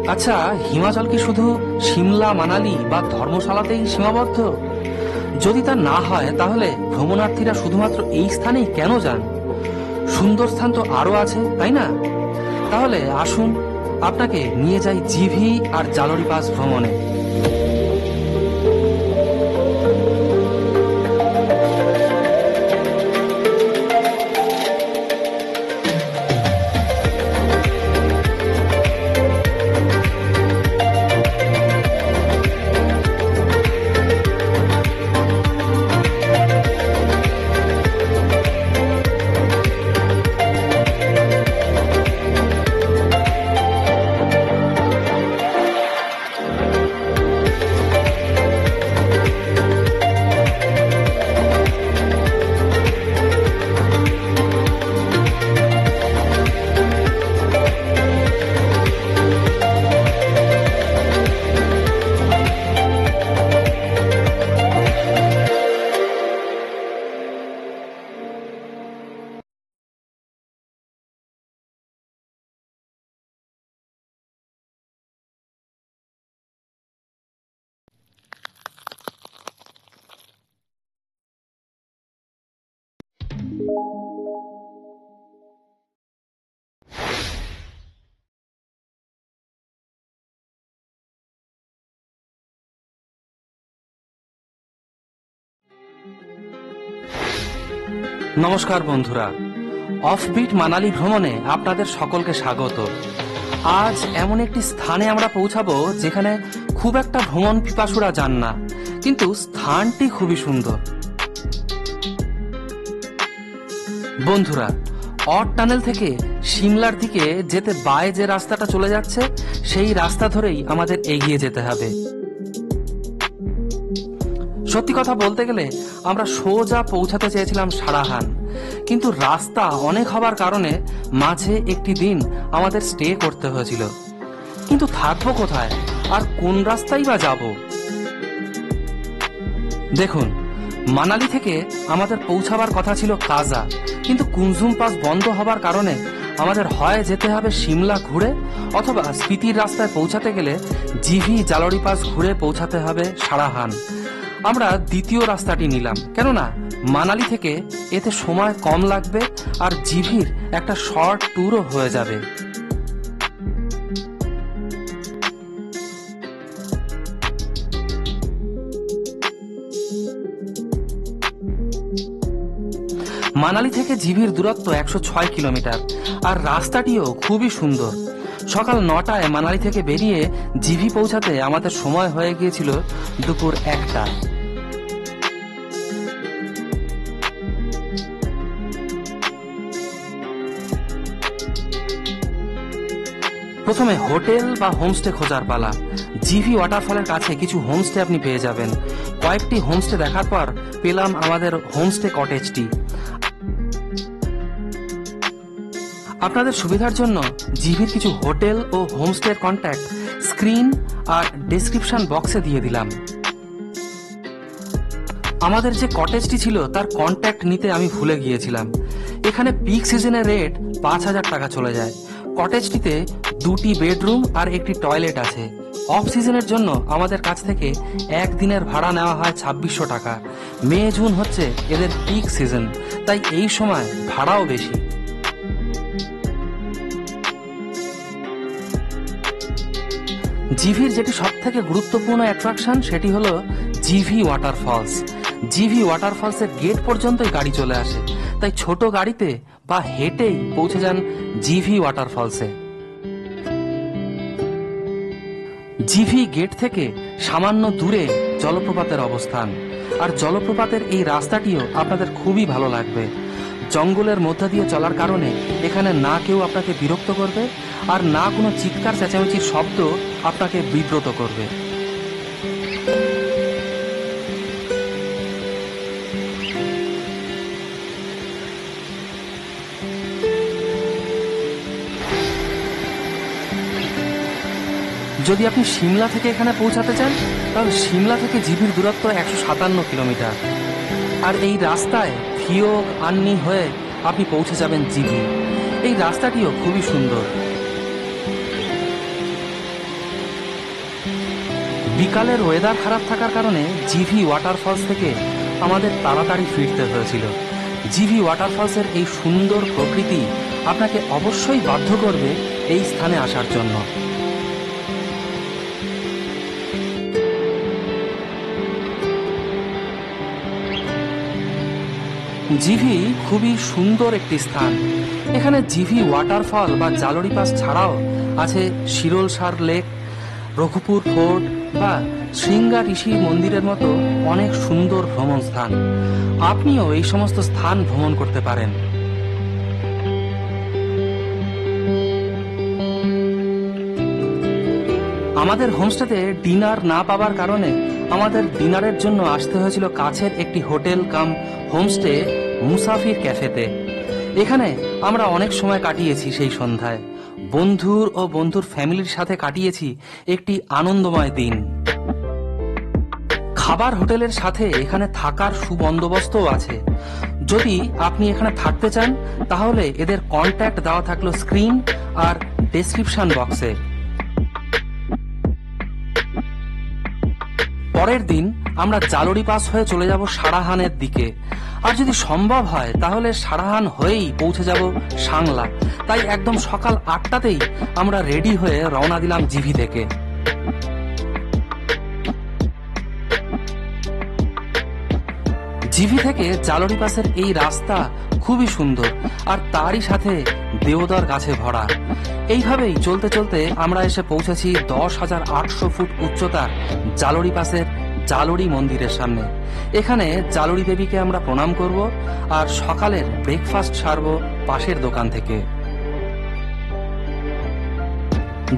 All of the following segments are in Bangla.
আচ্ছা, হিমাচল কি শুধু সিমলা, মানালি বা ধর্মশালাতেই সীমাবদ্ধ? যদি তা না হয়, তাহলে ভ্রমণার্থীরা শুধুমাত্র এই স্থানেই কেন যান? সুন্দর স্থান তো আরো আছে, তাই না? তাহলে আসুন আপনাকে নিয়ে যাই জিভি আর জালোরি পাস ভ্রমণে। নমস্কার বন্ধুরা, অফবিট মানালি ভ্রমণে আপনাদের সকলকে স্বাগত। আজ এমন একটি স্থানে আমরা পৌঁছাবো যেখানে খুব একটা ভ্রমণ পিপাসুরা যান না, কিন্তু স্থানটি খুবই সুন্দর। বন্ধুরা, অট টানেল থেকে সিমলার দিকে যেতে বায়ে যে রাস্তাটা চলে যাচ্ছে, সেই রাস্তা ধরেই আমাদের এগিয়ে যেতে হবে। সত্যি কথা বলতে গেলে আমরা সোজা পৌঁছাতে চেয়েছিলাম সারাহান, কিন্তু রাস্তা অনেক হবার কারণে মাঝে একটি দিন আমাদের স্টে করতে হয়েছিল। কিন্তু থাকবো কোথায় আর কোন রাস্তায় বা যাব? দেখুন, মানালি থেকে আমাদের পৌঁছাবার কথা ছিল কাজা, কিন্তু কুনজুম পাস বন্ধ হবার কারণে আমাদের হয় যেতে হবে সিমলা ঘুরে, অথবা স্পিতির রাস্তায় পৌঁছাতে গেলে জিভি জালোরি পাস ঘুরে পৌঁছাতে হবে সারাহান। আমরা দ্বিতীয় রাস্তাটি নিলাম, কেননা মানালি থেকে এতে সময় কম লাগবে আর জিভির একটা শর্ট ট্যুরও হয়ে যাবে। মানালি থেকে জিভির দূরত্ব 106 কিলোমিটার, আর রাস্তাটিও খুবই সুন্দর। সকাল 9টায় মানালি থেকে বেরিয়ে জিভি পৌঁছাতে আমাদের সময় হয়ে গিয়েছিল দুপুর 1টা। প্রথমে হোটেল বা হোমস্টে খোঁজার পালা। জিভি ওয়াটারফলের কাছে কিছু হোমস্টে আপনি পেয়ে যাবেন। কয়েকটি হোমস্টে দেখার পর পেলাম আমাদের হোমস্টে কটেজটি। আপনাদের সুবিধার জন্য জিভির কিছু হোটেল ও হোমস্টের কন্ট্যাক্ট স্ক্রিন আর ডেসক্রিপশন বক্সে দিয়ে দিলাম। আমাদের যে কটেজটি ছিল তার কন্ট্যাক্ট নিতে আমি ভুলে গিয়েছিলাম। এখানে পিক সিজনের রেট 5,000 টাকা চলে যায়। কটেজটিতে 2টি বেডরুম আর একটি টয়লেট আছে। অফ সিজনের জন্য আমাদের কাছ থেকে একদিনের ভাড়া নেওয়া হয় 2600 টাকা। মে জুন হচ্ছে এদের পিক সিজন, তাই এই সময় ভাড়াও বেশি। জিভির যেটি সব থেকে গুরুত্বপূর্ণ অ্যাট্রাকশন সেটি হলো জিভি ওয়াটারফলস। জিভি ওয়াটারফলসের গেট পর্যন্তই গাড়ি চলে আসে, তাই ছোট গাড়িতে বা হেঁটেই পৌঁছে যান জিভি ওয়াটারফলসে। জিভি গেট থেকে সামান্য দূরে জলপ্রপাতের অবস্থান, আর জলপ্রপাতের এই রাস্তাটিও আপনাদের খুবই ভালো লাগবে। জঙ্গলের মধ্যে দিয়ে চলার কারণে এখানে না কেউ আপনাকে বিরক্ত করবে, আর না কোনো চিৎকার চেঁচামেচির শব্দ আপনাকে বিব্রত করবে। যদি আপনি সিমলা থেকে এখানে পৌঁছাতে চান, তাহলে সিমলা থেকে জিভির দূরত্ব 157 কিলোমিটার, আর এই রাস্তায় থিয়োগ আন্নি হয়ে আপনি পৌঁছে যাবেন জিভি। এই রাস্তাটিও খুবই সুন্দর। বিকালের ওয়েদার খারাপ থাকার কারণে জিভি ওয়াটারফলস থেকে আমাদের তাড়াতাড়ি ফিরতে হয়েছিল। জিভি ওয়াটারফলসের এই সুন্দর প্রকৃতি আপনাকে অবশ্যই বাধ্য করবে এই স্থানে আসার জন্য। জিভি খুবই সুন্দর একটি স্থান। এখানে জিভি ওয়াটারফল বা জালোরি পাস ছাড়াও আছে শিরোলসার লেক, রঘুপুর ফোর্ট বা শৃঙ্গা ঋষি মন্দিরের মতো অনেক সুন্দর ভ্রমণ স্থান। আপনিও এই সমস্ত স্থান ভ্রমণ করতে পারেন। আমাদের হোমস্টেতে ডিনার না পাওয়ার কারণে আমাদের ডিনারের জন্য আসতে হয়েছিল কাছের একটি হোটেল কাম হোমস্টে মুসাফির ক্যাফেতে। এখানে আমরা অনেক সময় কাটিয়েছি। সেই সন্ধ্যায় বন্ধুর ফ্যামিলির সাথে কাটিয়েছি একটি আনন্দময় দিন। খাবার হোটেলের সাথে এখানে থাকার সুবন্দোবস্তও আছে। যদি আপনি এখানে থাকতে চান তাহলে এদের কন্ট্যাক্ট দেওয়া থাকলো স্ক্রিন আর ডেসক্রিপশন বক্সে। পরের দিন আমরা জালোরি পাস হয়ে চলে যাব সারাহানের দিকে। আর যদি সম্ভব হয় তাহলে সারাহান হয়েই পৌঁছে যাব সাংলা। তাই একদম সকাল 8টাতেই আমরা রেডি হয়ে রওনা দিলাম জিভি থেকে। জিভি থেকে জালোরি পাসের এই রাস্তা খুবই সুন্দর আর তারই সাথে দেওদার গাছে ভরা। এইভাবেই চলতে চলতে আমরা এসে পৌঁছেছি 10,800 ফুট উচ্চতার জালোরি পাসের জালোরি মন্দিরের সামনে। এখানে জালোরি দেবীকে আমরা প্রণাম করব আর সকালের ব্রেকফাস্ট সারব পাশের দোকান থেকে।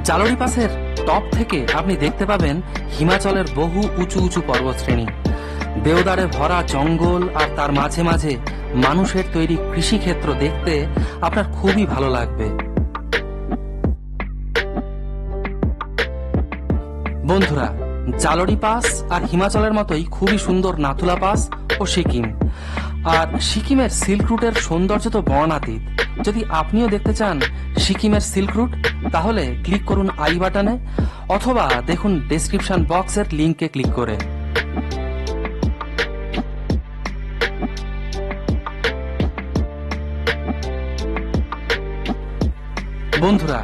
জালোরি পাসের টপ থেকে আপনি দেখতে পাবেন হিমাচলের বহু উঁচু উঁচু পর্বতশ্রেণী, দেওদারে ভরা জঙ্গল আর তার মাঝে মাঝে মানুষের তৈরি কৃষিক্ষেত্র দেখতে আপনার খুবই ভালো লাগবে। বন্ধুরা, জালোরি পাস আর হিমাচলের মতোই খুবই সুন্দর নাথুলা পাস ও সিকিম। আর সিকিমের সিল্ক রুটের সৌন্দর্য তো বর্ণাতীত। যদি আপনিও দেখতে চান সিকিমের সিল্ক রুট তাহলে ক্লিক করুন আই বাটনে অথবা দেখুন ডেসক্রিপশন বক্সের লিংকে ক্লিক করে। বন্ধুরা,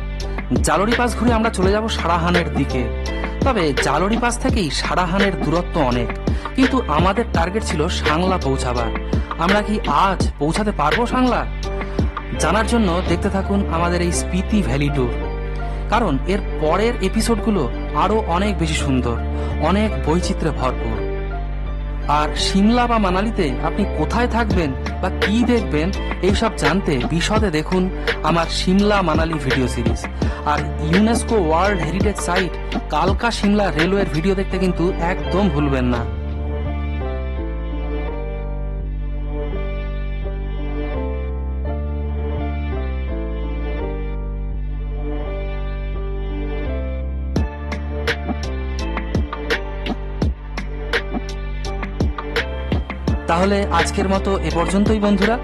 জালোরি পাস ঘুরে আমরা চলে যাব সারাহানের দিকে। তবে জালোরি পাস থেকেই সারাহানের দূরত্ব অনেক, কিন্তু আমাদের টার্গেট ছিল সাংলা পৌঁছাবার। আমরা কি আজ পৌঁছাতে পারবো সাংলা? জানার জন্য দেখতে থাকুন আমাদের এই স্পিতি ভ্যালি ট্যুর, কারণ এর পরের এপিসোডগুলো আরো অনেক বেশি সুন্দর, অনেক বৈচিত্র্যে ভরপুর। আর সিমলা বা মানালিতে আপনি কোথায় থাকবেন বা কি দেখবেন এইসব জানতে বিশদে দেখুন আমার সিমলা মানালি ভিডিও সিরিজ। আর ইউনেস্কো ওয়ার্ল্ড হেরিটেজ সাইট কালকা সিমলা রেলওয়ের ভিডিও দেখতে কিন্তু একদম ভুলবেন না। তাহলে আজকের মতো এ পর্যন্তই বন্ধুরা।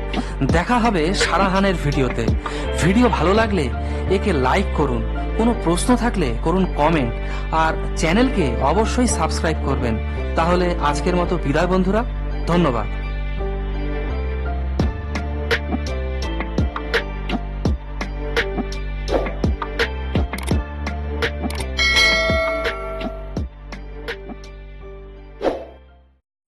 দেখা হবে সারাহানের ভিডিওতে। ভিডিও ভালো লাগলে একে লাইক করুন, কোনো প্রশ্ন থাকলে করুন কমেন্ট, আর চ্যানেলকে অবশ্যই সাবস্ক্রাইব করবেন। তাহলে আজকের মতো বিদায় বন্ধুরা, ধন্যবাদ।